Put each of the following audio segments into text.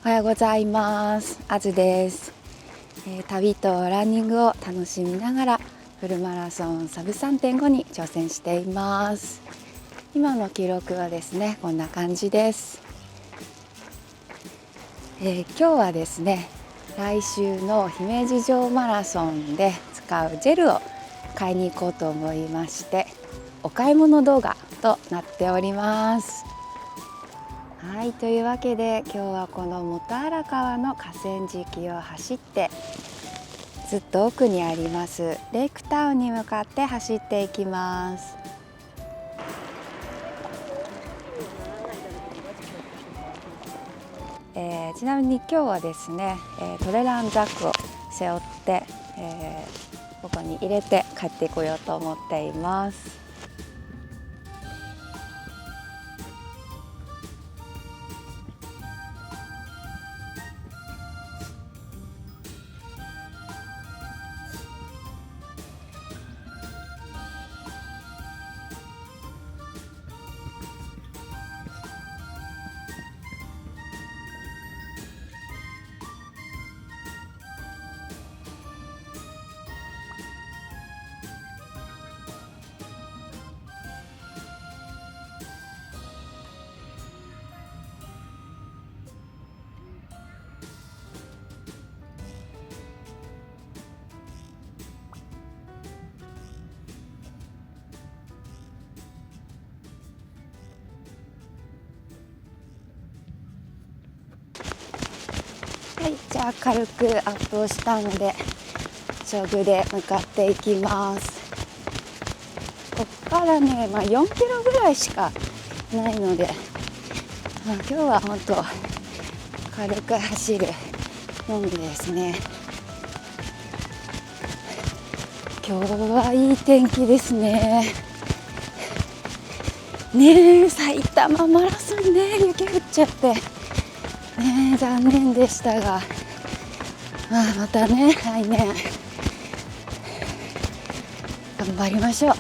おはようございます。あずです。旅とランニングを楽しみながらフルマラソンサブ 3.5 に挑戦しています。今の記録はですね、こんな感じです。今日はですね、来週の姫路城マラソンで使うジェルを買いに行こうと思いまして、お買い物動画となっております。はい、というわけで今日はこの元荒川の河川敷を走って、ずっと奥にありますレイクタウンに向かって走っていきます。ちなみに今日はですね、トレランザックを背負って、ここに入れて帰ってこようと思っています。はい、じゃあ軽くアップをしたのでジョグで向かっていきます。ここからね、4キロぐらいしかないので、今日は本当軽く走るのみですね。今日はいい天気ですね。ねえ、埼玉マラソンね、雪降っちゃってね、残念でしたが、またね、来年頑張りましょう。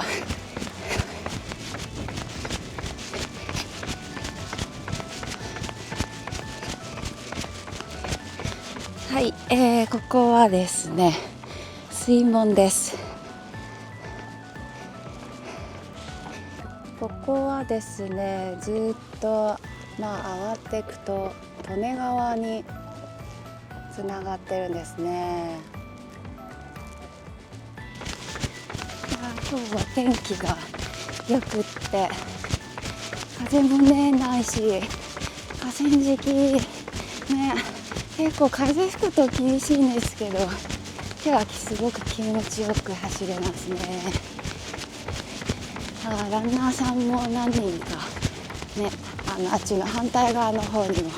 はい、ここはですね、水門です。ここはですね、ずっと上がっていくと利根川につながってるんですね。今日は天気がよくって風もねないし、河川敷ね、結構風吹くと厳しいんですけど、今日はすごく気持ちよく走れますね。ランナーさんも何人かね、あっちの反対側の方にも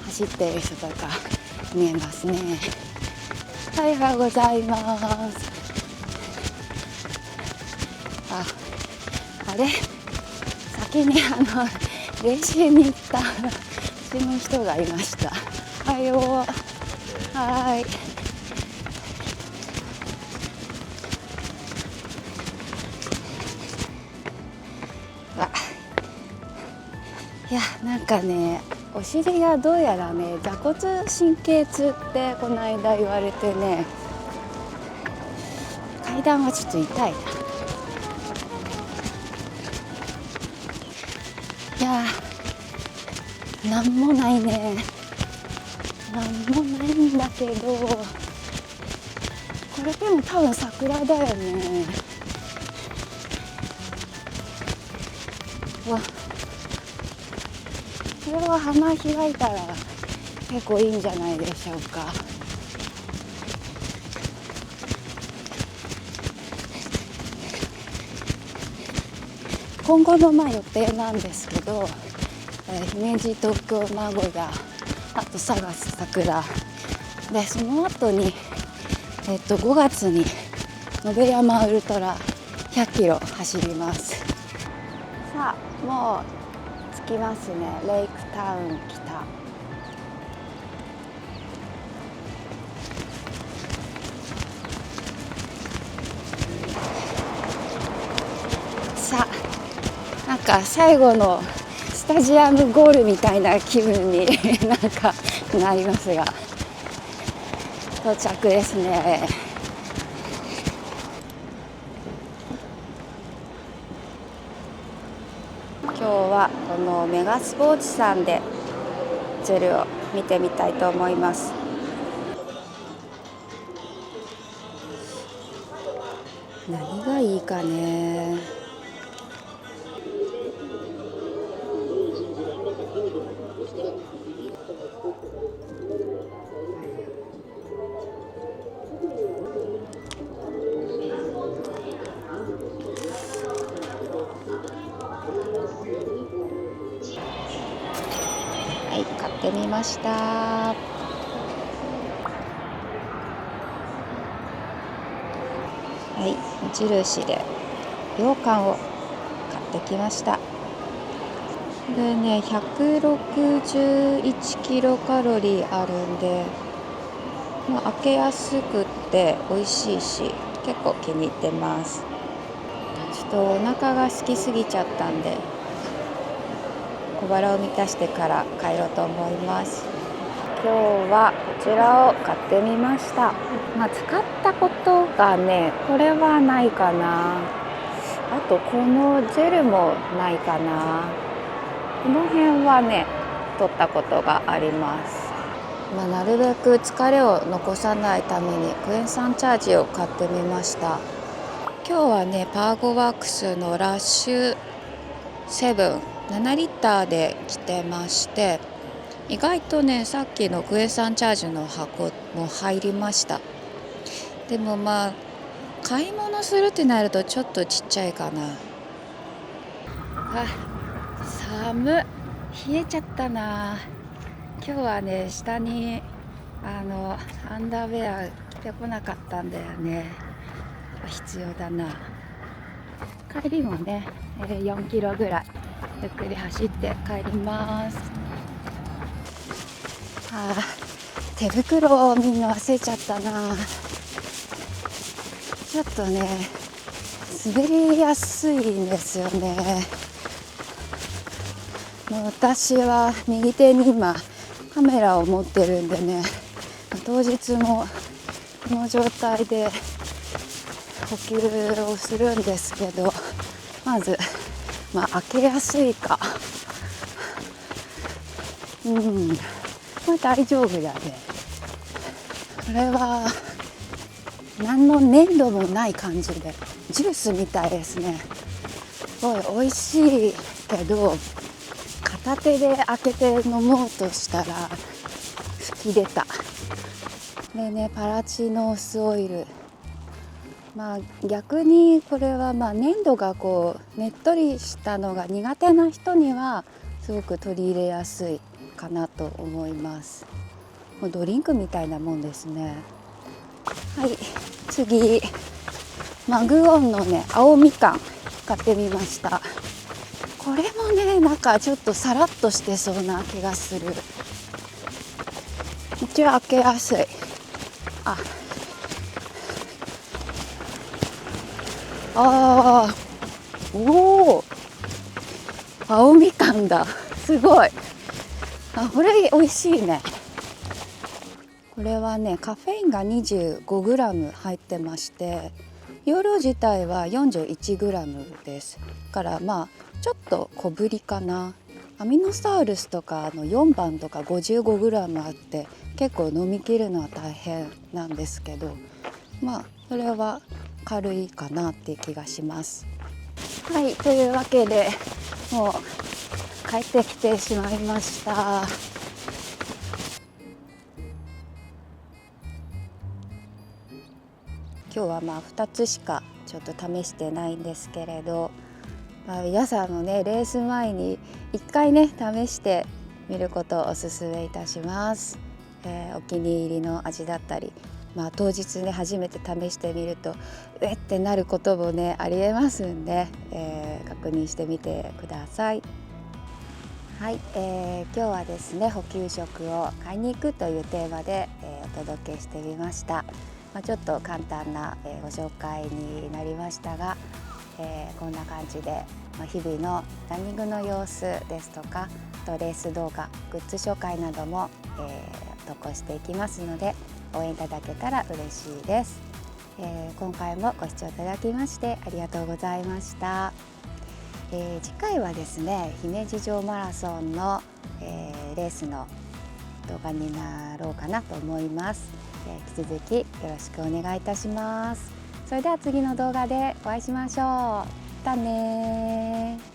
走っている人とか見えますね。おはようございます。あれ、先に練習に行ったうちの人がいました。おはよう。はい。いや、なんかね、お尻がどうやらね、座骨神経痛ってこの間言われてね、階段はちょっと痛いな。いやー、なんもないね。なんもないんだけど、これでも多分桜だよね。わ、これは花開いたら結構いいんじゃないでしょうか。今後の予定なんですけど、姫路、東京、名古屋、あと佐賀、桜で、その後に、5月に延山ウルトラ100キロ走ります。さあ、もう着きますね。レイクタウン北。さあ、なんか最後のスタジアムゴールみたいな気分になんかなりますが、到着ですね。今日はこのメガスポーツさんでジェルを見てみたいと思います。何がいいかね。はい、買ってみました。はい、無印で羊羹を買ってきました。でね、161キロカロリーあるんで、開けやすくって美味しいし、結構気に入ってます。ちょっとお腹が空きすぎちゃったんで、小腹を満たしてから帰ろうと思います。今日はこちらを買ってみました。使ったことがね、これはないかな。あとこのジェルもないかな。この辺はね、取ったことがあります。なるべく疲れを残さないためにクエン酸チャージを買ってみました。今日はね、パーゴワークスのラッシュ7、7リッターで来てまして、意外とね、さっきのクエン酸チャージの箱も入りました。でも買い物するってなるとちょっとちっちゃいかな。寒っ、冷えちゃったな。今日はね、下にアンダーウェア着てこなかったんだよね。必要だな。帰りもね、4キロぐらいゆっくり走って帰ります。手袋をみんな忘れちゃったな。ちょっとね、滑りやすいんですよね。私は右手に今カメラを持ってるんでね、当日もこの状態で補給をするんですけど、まず開けやすいか、これ大丈夫だね。これは何の粘度もない感じでジュースみたいですね。すごい美味しいけど、片手で開けて飲もうとしたら吹き出た。でね、パラチノースオイル、逆にこれは粘度がねっとりしたのが苦手な人にはすごく取り入れやすいかなと思います。もうドリンクみたいなもんですね。はい、次マグオンのね、青みかん買ってみました。これもね、ちょっとさらっとしてそうな気がする。一応開けやすい。青みかんだ。すごい。これ美味しいね。これはね、カフェインが 25g 入ってまして、容量自体は 41g です。からちょっと小ぶりかな。アミノサウルスとか4番とか 55g あって結構飲み切るのは大変なんですけど、それは軽いかなって気がします。はい、というわけでもう帰ってきてしまいました。今日は2つしかちょっと試してないんですけれど、皆さんもね、レース前に1回ね試してみることをお勧めいたします。お気に入りの味だったり、当日ね初めて試してみるとってなることもねありえますんで、確認してみてください。はい、今日はですね、補給食を買いに行くというテーマで、お届けしてみました。ちょっと簡単な、ご紹介になりましたが、こんな感じで日々のランニングの様子ですとか、あとレース動画、グッズ紹介なども、投稿していきますので、応援いただけたら嬉しいです。今回もご視聴いただきましてありがとうございました。次回はですね、姫路城マラソンの、レースの動画になろうかなと思います。引き続きよろしくお願いいたします。それでは次の動画でお会いしましょう。またね。